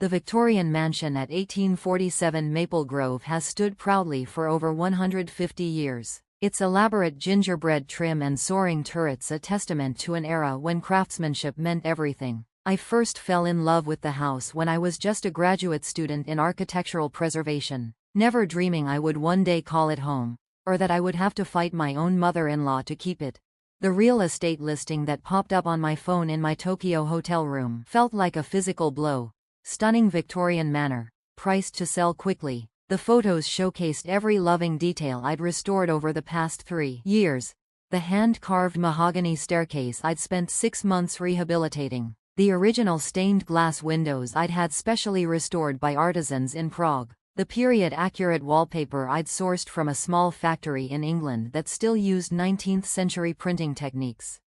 The Victorian mansion at 1847 Maple Grove has stood proudly for over 150 years. Its elaborate gingerbread trim and soaring turrets a testament to an era when craftsmanship meant everything. I first fell in love with the house when I was just a graduate student in architectural preservation, never dreaming I would one day call it home, or that I would have to fight my own mother-in-law to keep it. The real estate listing that popped up on my phone in my Tokyo hotel room felt like a physical blow. Stunning Victorian manor, priced to sell quickly. The photos showcased every loving detail I'd restored over the past 3 years. The hand-carved mahogany staircase I'd spent 6 months rehabilitating. The original stained glass windows I'd had specially restored by artisans in Prague. The period-accurate wallpaper I'd sourced from a small factory in England that still used 19th-century printing techniques.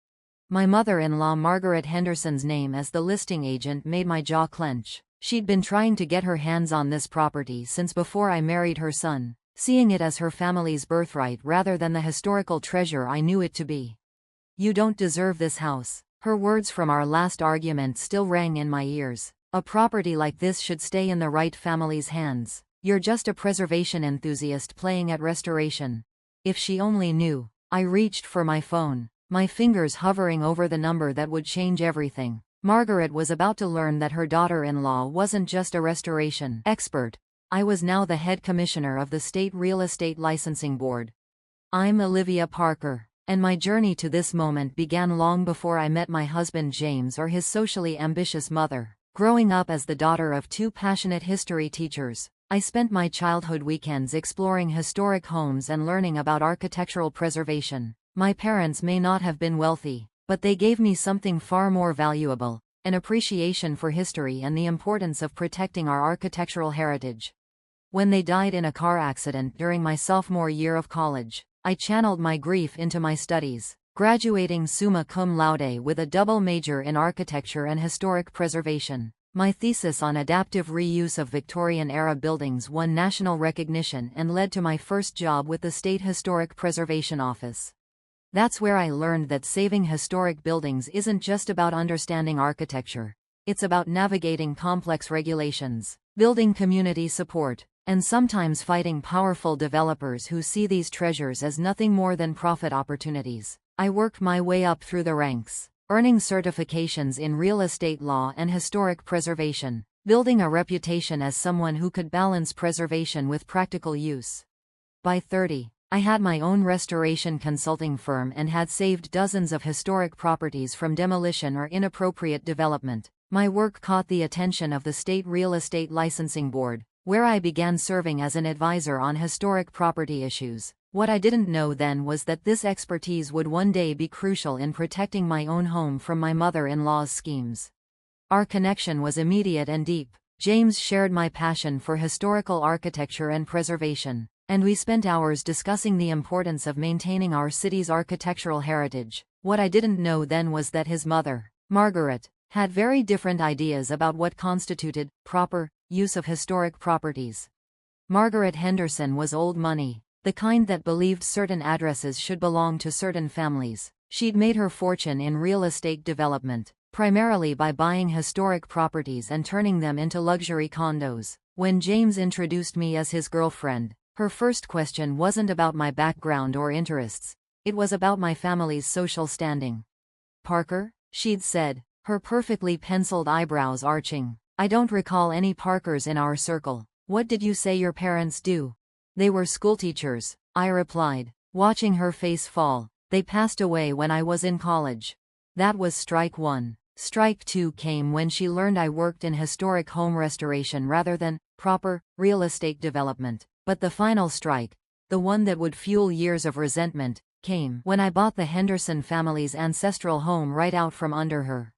My mother-in-law Margaret Henderson's name as the listing agent made my jaw clench. She'd been trying to get her hands on this property since before I married her son, seeing it as her family's birthright rather than the historical treasure I knew it to be. "You don't deserve this house." Her words from our last argument still rang in my ears. "A property like this should stay in the right family's hands. You're just a preservation enthusiast playing at restoration." If she only knew. I reached for my phone, my fingers hovering over the number that would change everything. Margaret was about to learn that her daughter-in-law wasn't just a restoration expert. I was now the head commissioner of the State Real Estate Licensing Board. I'm Olivia Parker, and my journey to this moment began long before I met my husband James or his socially ambitious mother. Growing up as the daughter of 2 passionate history teachers, I spent my childhood weekends exploring historic homes and learning about architectural preservation. My parents may not have been wealthy, but they gave me something far more valuable, an appreciation for history and the importance of protecting our architectural heritage. When they died in a car accident during my sophomore year of college, I channeled my grief into my studies, graduating summa cum laude with a double major in architecture and historic preservation. My thesis on adaptive reuse of Victorian-era buildings won national recognition and led to my first job with the State Historic Preservation Office. That's where I learned that saving historic buildings isn't just about understanding architecture. It's about navigating complex regulations, building community support, and sometimes fighting powerful developers who see these treasures as nothing more than profit opportunities. I worked my way up through the ranks, earning certifications in real estate law and historic preservation, building a reputation as someone who could balance preservation with practical use. By 30, I had my own restoration consulting firm and had saved dozens of historic properties from demolition or inappropriate development. My work caught the attention of the State Real Estate Licensing Board, where I began serving as an advisor on historic property issues. What I didn't know then was that this expertise would one day be crucial in protecting my own home from my mother-in-law's schemes. Our connection was immediate and deep. James shared my passion for historical architecture and preservation, and we spent hours discussing the importance of maintaining our city's architectural heritage. What I didn't know then was that his mother, Margaret, had very different ideas about what constituted proper use of historic properties. Margaret Henderson was old money, the kind that believed certain addresses should belong to certain families. She'd made her fortune in real estate development, primarily by buying historic properties and turning them into luxury condos. When James introduced me as his girlfriend, her first question wasn't about my background or interests. It was about my family's social standing. "Parker?" she'd said, her perfectly penciled eyebrows arching. "I don't recall any Parkers in our circle. What did you say your parents do?" "They were schoolteachers," I replied, watching her face fall. "They passed away when I was in college." That was strike one. Strike two came when she learned I worked in historic home restoration rather than proper real estate development. But the final strike, the one that would fuel years of resentment, came when I bought the Henderson family's ancestral home right out from under her.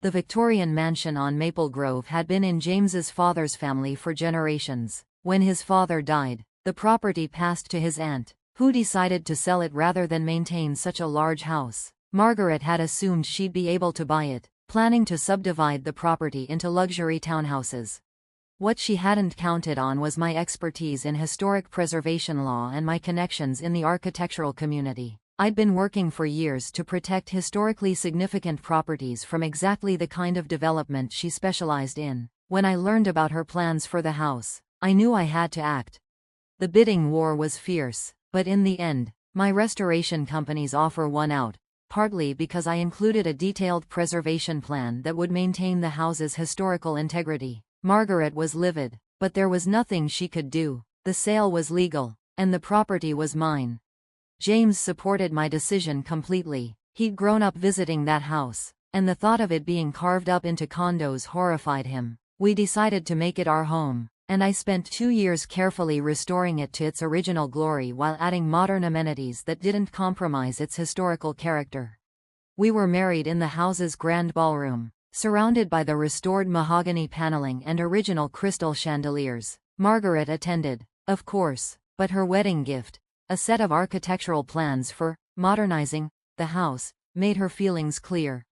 The Victorian mansion on Maple Grove had been in James's father's family for generations. When his father died, the property passed to his aunt, who decided to sell it rather than maintain such a large house. Margaret had assumed she'd be able to buy it, planning to subdivide the property into luxury townhouses. What she hadn't counted on was my expertise in historic preservation law and my connections in the architectural community. I'd been working for years to protect historically significant properties from exactly the kind of development she specialized in. When I learned about her plans for the house, I knew I had to act. The bidding war was fierce, but in the end, my restoration company's offer won out, partly because I included a detailed preservation plan that would maintain the house's historical integrity. Margaret was livid, but there was nothing she could do. The sale was legal, and the property was mine. James supported my decision completely. He'd grown up visiting that house, and the thought of it being carved up into condos horrified him. We decided to make it our home, and I spent 2 years carefully restoring it to its original glory while adding modern amenities that didn't compromise its historical character. We were married in the house's grand ballroom, surrounded by the restored mahogany paneling and original crystal chandeliers. Margaret attended, of course, but her wedding gift, a set of architectural plans for modernizing the house, made her feelings clear.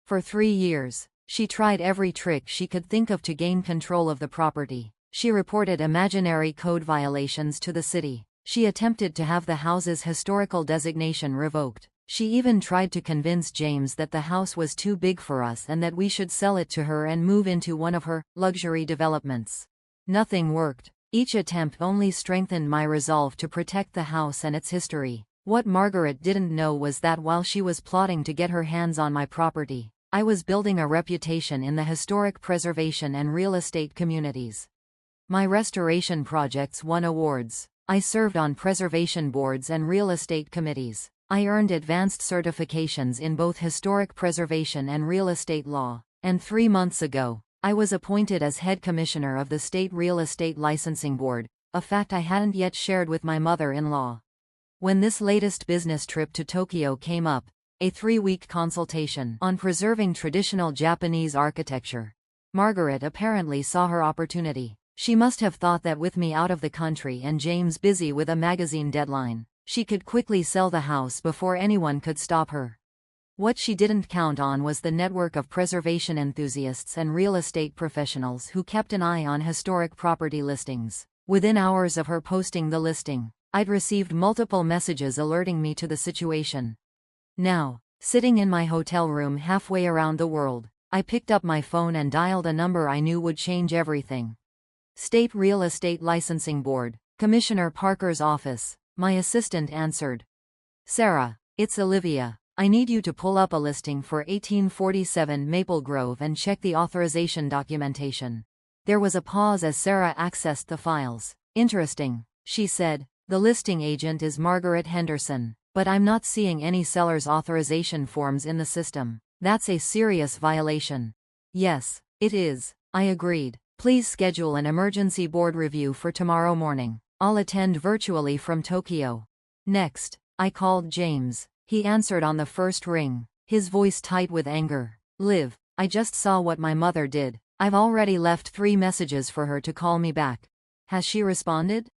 For 3 years, she tried every trick she could think of to gain control of the property. She reported imaginary code violations to the city. She attempted to have the house's historical designation revoked. She even tried to convince James that the house was too big for us and that we should sell it to her and move into one of her luxury developments. Nothing worked. Each attempt only strengthened my resolve to protect the house and its history. What Margaret didn't know was that while she was plotting to get her hands on my property, I was building a reputation in the historic preservation and real estate communities. My restoration projects won awards. I served on preservation boards and real estate committees. I earned advanced certifications in both historic preservation and real estate law. And 3 months ago, I was appointed as head commissioner of the State Real Estate Licensing Board, a fact I hadn't yet shared with my mother-in-law. When this latest business trip to Tokyo came up, a 3-week consultation on preserving traditional Japanese architecture, Margaret apparently saw her opportunity. She must have thought that with me out of the country and James busy with a magazine deadline, she could quickly sell the house before anyone could stop her. What she didn't count on was the network of preservation enthusiasts and real estate professionals who kept an eye on historic property listings. Within hours of her posting the listing, I'd received multiple messages alerting me to the situation. Now, sitting in my hotel room halfway around the world, I picked up my phone and dialed a number I knew would change everything. State Real Estate Licensing Board, Commissioner Parker's office. My assistant answered. "Sarah, it's Olivia. I need you to pull up a listing for 1847 Maple Grove and check the authorization documentation." There was a pause as Sarah accessed the files. "Interesting," she said. "The listing agent is Margaret Henderson, but I'm not seeing any seller's authorization forms in the system. That's a serious violation." "Yes, it is," I agreed. "Please schedule an emergency board review for tomorrow morning. I'll attend virtually from Tokyo." Next, I called James. He answered on the first ring, his voice tight with anger. "Liv, I just saw what my mother did. I've already left 3 messages for her to call me back. Has she responded?"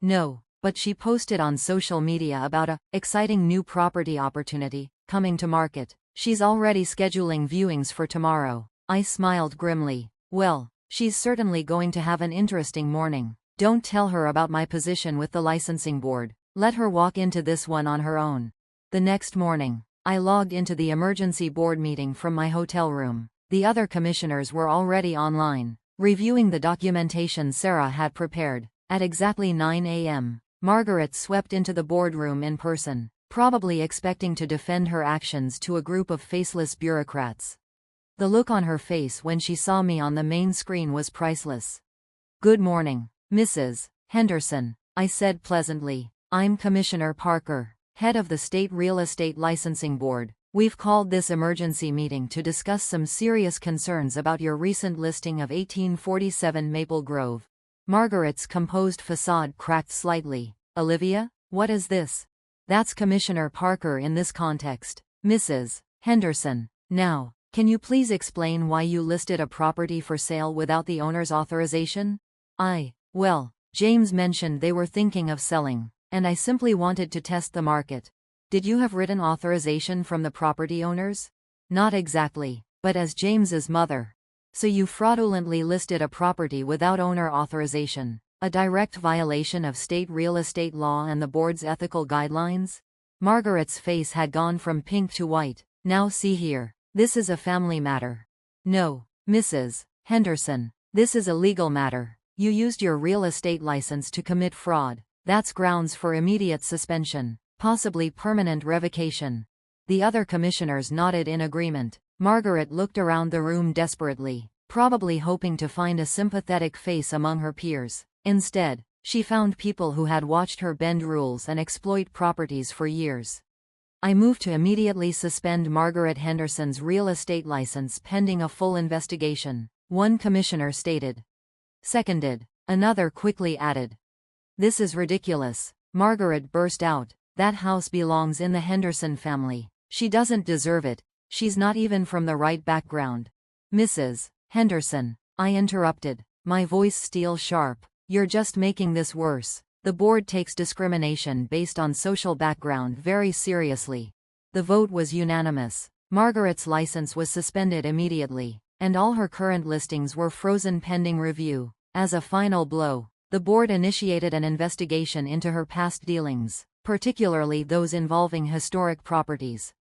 "No, but she posted on social media about a exciting new property opportunity coming to market. She's already scheduling viewings for tomorrow." I smiled grimly. "Well, she's certainly going to have an interesting morning. Don't tell her about my position with the licensing board. Let her walk into this one on her own." The next morning, I logged into the emergency board meeting from my hotel room. The other commissioners were already online, reviewing the documentation Sarah had prepared. At exactly 9 a.m., Margaret swept into the boardroom in person, probably expecting to defend her actions to a group of faceless bureaucrats. The look on her face when she saw me on the main screen was priceless. "Good morning, Mrs. Henderson," I said pleasantly. "I'm Commissioner Parker, head of the State Real Estate Licensing Board. We've called this emergency meeting to discuss some serious concerns about your recent listing of 1847 Maple Grove." Margaret's composed facade cracked slightly. "Olivia, what is this?" "That's Commissioner Parker in this context, Mrs. Henderson. Now, can you please explain why you listed a property for sale without the owner's authorization?" Well, James mentioned they were thinking of selling, and I simply wanted to test the market. "Did you have written authorization from the property owners?" "Not exactly, but as James's mother." "So you fraudulently listed a property without owner authorization, a direct violation of state real estate law and the board's ethical guidelines?" Margaret's face had gone from pink to white. "Now see here, this is a family matter." "No, Mrs. Henderson, this is a legal matter. You used your real estate license to commit fraud. That's grounds for immediate suspension, possibly permanent revocation. The other commissioners nodded in agreement. Margaret looked around the room desperately, probably hoping to find a sympathetic face among her peers. Instead, she found people who had watched her bend rules and exploit properties for years. I move to immediately suspend Margaret Henderson's real estate license pending a full investigation, one commissioner stated. Seconded. Another quickly added. This is ridiculous. Margaret burst out. That house belongs in the Henderson family. She doesn't deserve it. She's not even from the right background. Mrs. Henderson, I interrupted, my voice steel sharp. You're just making this worse. The board takes discrimination based on social background very seriously. The vote was unanimous. Margaret's license was suspended immediately, and all her current listings were frozen pending review. As a final blow, the board initiated an investigation into her past dealings, particularly those involving historic properties.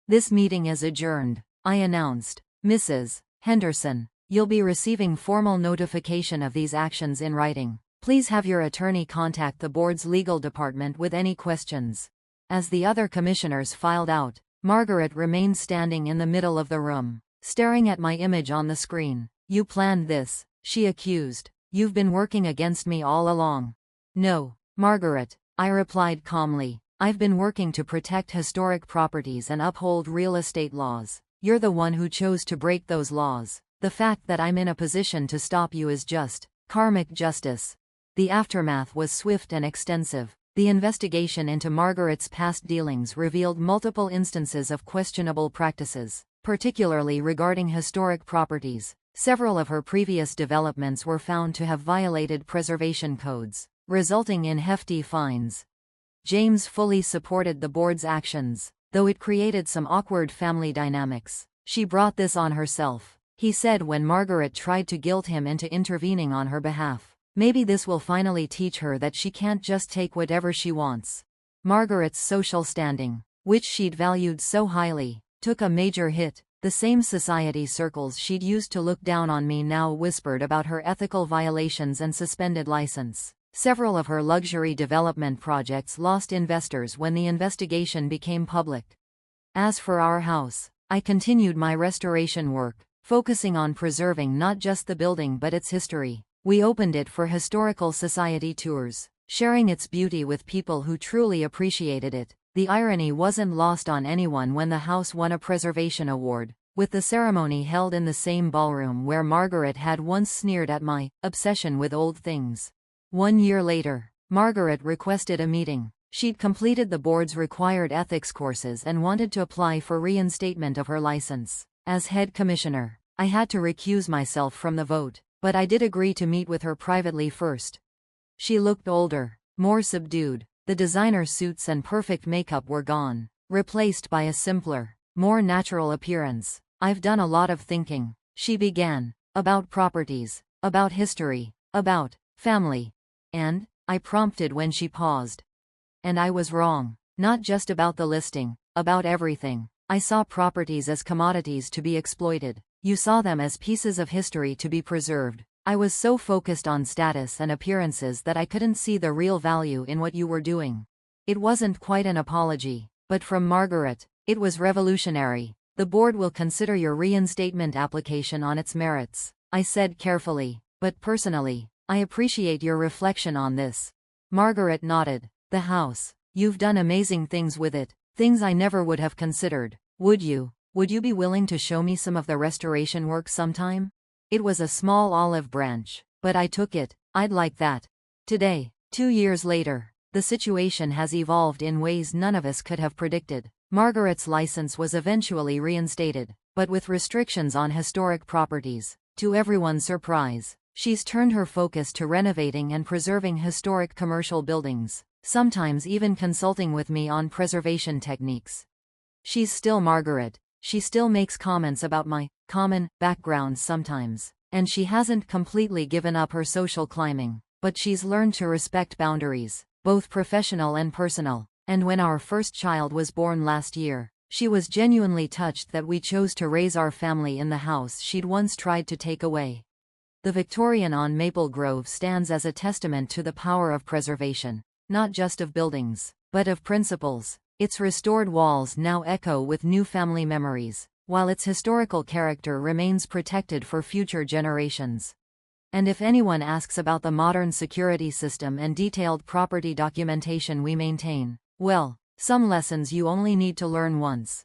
This meeting is adjourned, I announced. Mrs. Henderson, you'll be receiving formal notification of these actions in writing. Please have your attorney contact the board's legal department with any questions. As the other commissioners filed out, Margaret remained standing in the middle of the room, staring at my image on the screen. You planned this, she accused. You've been working against me all along. No, Margaret, I replied calmly. I've been working to protect historic properties and uphold real estate laws. You're the one who chose to break those laws. The fact that I'm in a position to stop you is just karmic justice. The aftermath was swift and extensive. The investigation into Margaret's past dealings revealed multiple instances of questionable practices, particularly regarding historic properties. Several of her previous developments were found to have violated preservation codes, resulting in hefty fines. James fully supported the board's actions, though it created some awkward family dynamics. She brought this on herself, he said when Margaret tried to guilt him into intervening on her behalf. Maybe this will finally teach her that she can't just take whatever she wants. Margaret's social standing, which she'd valued so highly, took a major hit. The same society circles she'd used to look down on me now whispered about her ethical violations and suspended license. Several of her luxury development projects lost investors when the investigation became public. As for our house, I continued my restoration work, focusing on preserving not just the building but its history. We opened it for historical society tours, sharing its beauty with people who truly appreciated it. The irony wasn't lost on anyone when the house won a preservation award, with the ceremony held in the same ballroom where Margaret had once sneered at my obsession with old things. 1 year later, Margaret requested a meeting. She'd completed the board's required ethics courses and wanted to apply for reinstatement of her license. As head commissioner, I had to recuse myself from the vote, but I did agree to meet with her privately first. She looked older, more subdued. The designer suits and perfect makeup were gone, replaced by a simpler, more natural appearance. I've done a lot of thinking, she began, about properties, about history, about family. And, I prompted when she paused. And I was wrong, not just about the listing, about everything. I saw properties as commodities to be exploited. You saw them as pieces of history to be preserved. I was so focused on status and appearances that I couldn't see the real value in what you were doing. It wasn't quite an apology, but from Margaret, it was revolutionary. The board will consider your reinstatement application on its merits, I said carefully, but personally, I appreciate your reflection on this. Margaret nodded. The house, you've done amazing things with it, things I never would have considered. Would you be willing to show me some of the restoration work sometime? It was a small olive branch, but I took it. I'd like that. Today, 2 years later, the situation has evolved in ways none of us could have predicted. Margaret's license was eventually reinstated, but with restrictions on historic properties. To everyone's surprise, she's turned her focus to renovating and preserving historic commercial buildings, sometimes even consulting with me on preservation techniques. She's still Margaret. She still makes comments about my common background sometimes, and she hasn't completely given up her social climbing, but she's learned to respect boundaries, both professional and personal. And when our first child was born last year, she was genuinely touched that we chose to raise our family in the house she'd once tried to take away. The Victorian on Maple Grove stands as a testament to the power of preservation, not just of buildings, but of principles. Its restored walls now echo with new family memories, while its historical character remains protected for future generations. And if anyone asks about the modern security system and detailed property documentation we maintain, well, some lessons you only need to learn once.